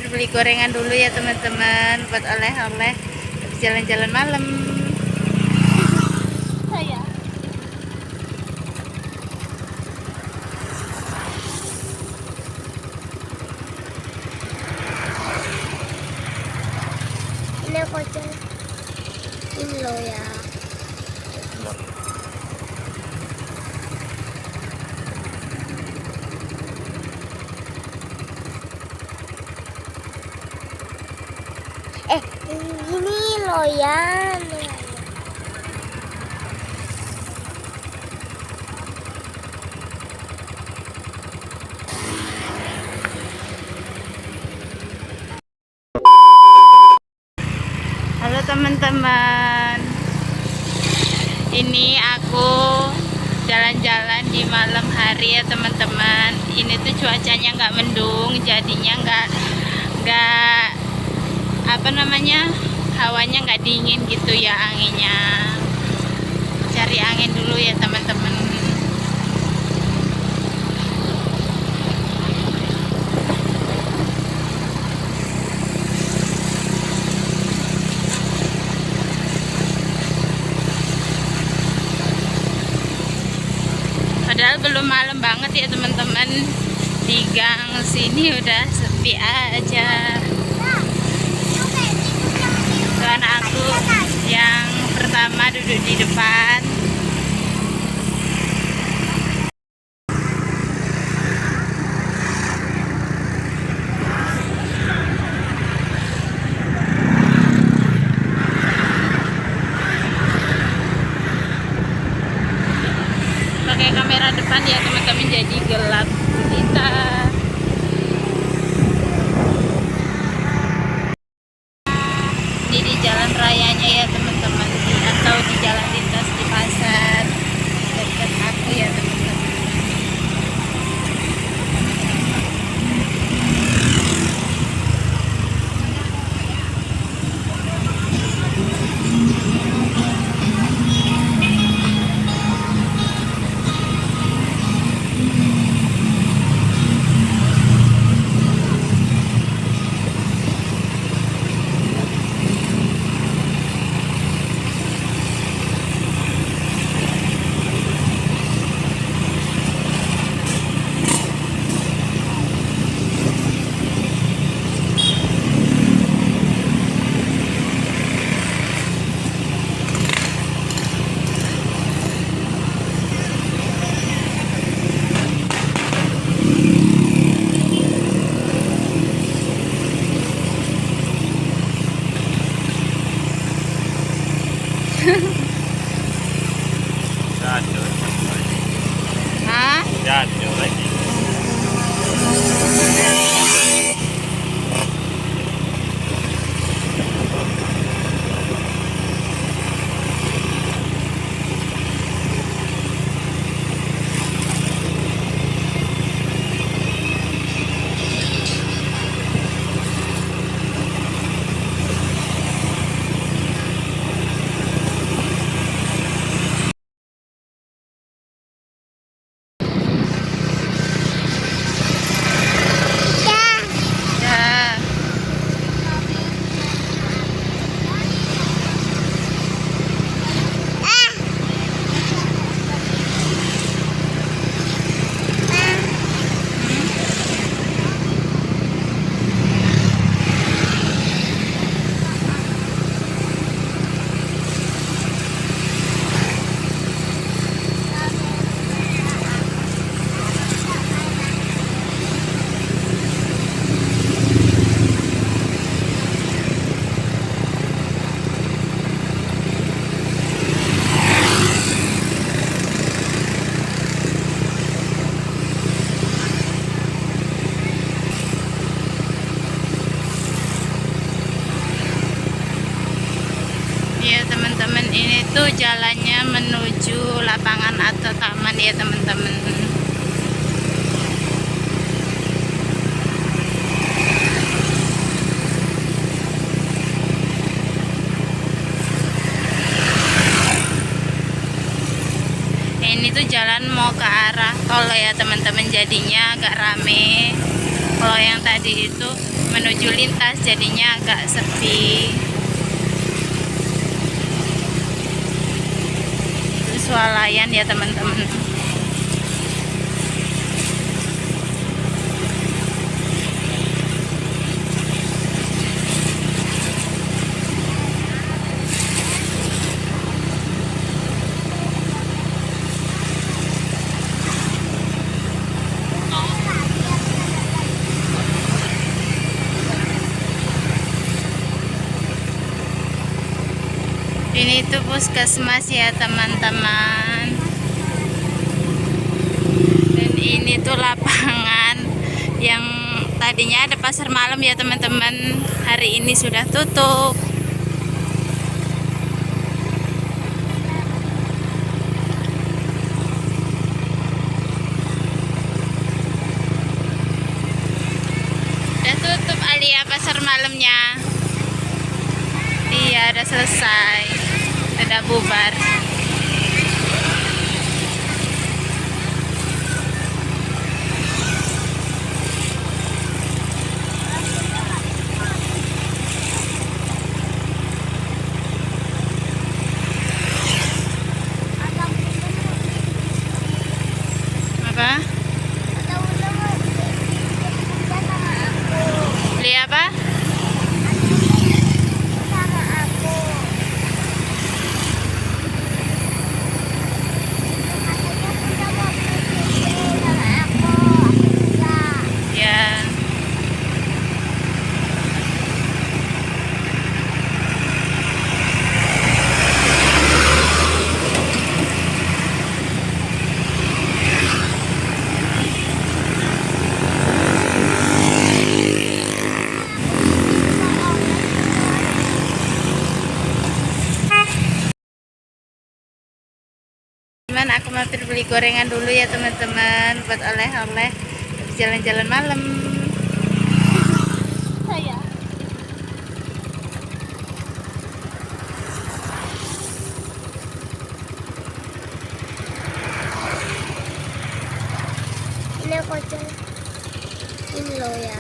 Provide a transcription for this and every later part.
beli gorengan dulu ya teman-teman, buat oleh-oleh jalan-jalan malam. Saya. Ini kocok. Ini loh ya. Ini loh ya. Halo teman-teman, ini aku jalan-jalan di malam hari ya teman-teman. Ini tuh cuacanya nggak mendung, jadinya nggak apa namanya, hawanya nggak dingin gitu ya, anginnya. Cari angin dulu ya teman-teman. Padahal belum malam banget ya teman-teman. Di gang sini udah sepi aja. Itu anak aku yang pertama duduk di depan. Pakai kamera depan ya teman-teman, jadi gelap kita. Ini di jalan rayanya ya teman-teman, atau di jalan lintas di pasar dekat aku ya teman-teman. Jatuh. Hah? Jatuh lagi. Ya. Ya teman-teman, ini tuh jalannya menuju lapangan atau taman ya teman-teman. Ini tuh jalan mau ke arah tol ya teman-teman, jadinya agak rame. Kalau yang tadi itu menuju lintas jadinya agak sepi. Itu swalayan ya teman-teman. Ini tuh puskesmas ya teman-teman. Dan ini tuh lapangan yang tadinya ada pasar malam ya teman-teman. Hari ini sudah tutup. Udah tutup Alia pasar malamnya. Iya, udah selesai. Udah bubar. Apa? Beli apa? Ya. Aku mampir beli gorengan dulu ya teman-teman buat oleh-oleh jalan-jalan malam. Ini kocok. Ini loh ya.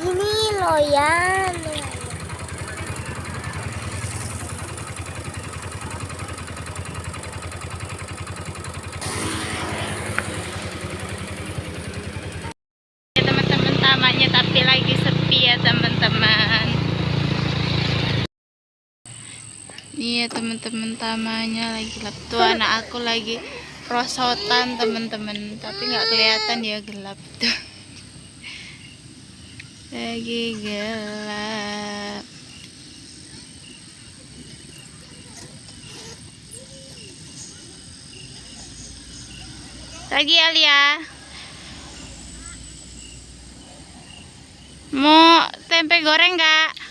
Ini loyan. Ya teman-teman, tamannya tapi lagi sepi ya teman-teman. Iya teman-teman, tamannya lagi gelap. Tuh anak aku lagi rosotan teman-teman, tapi nggak kelihatan ya, gelap tuh. Lagi gelap. Lagi Alia. Mau tempe goreng nggak?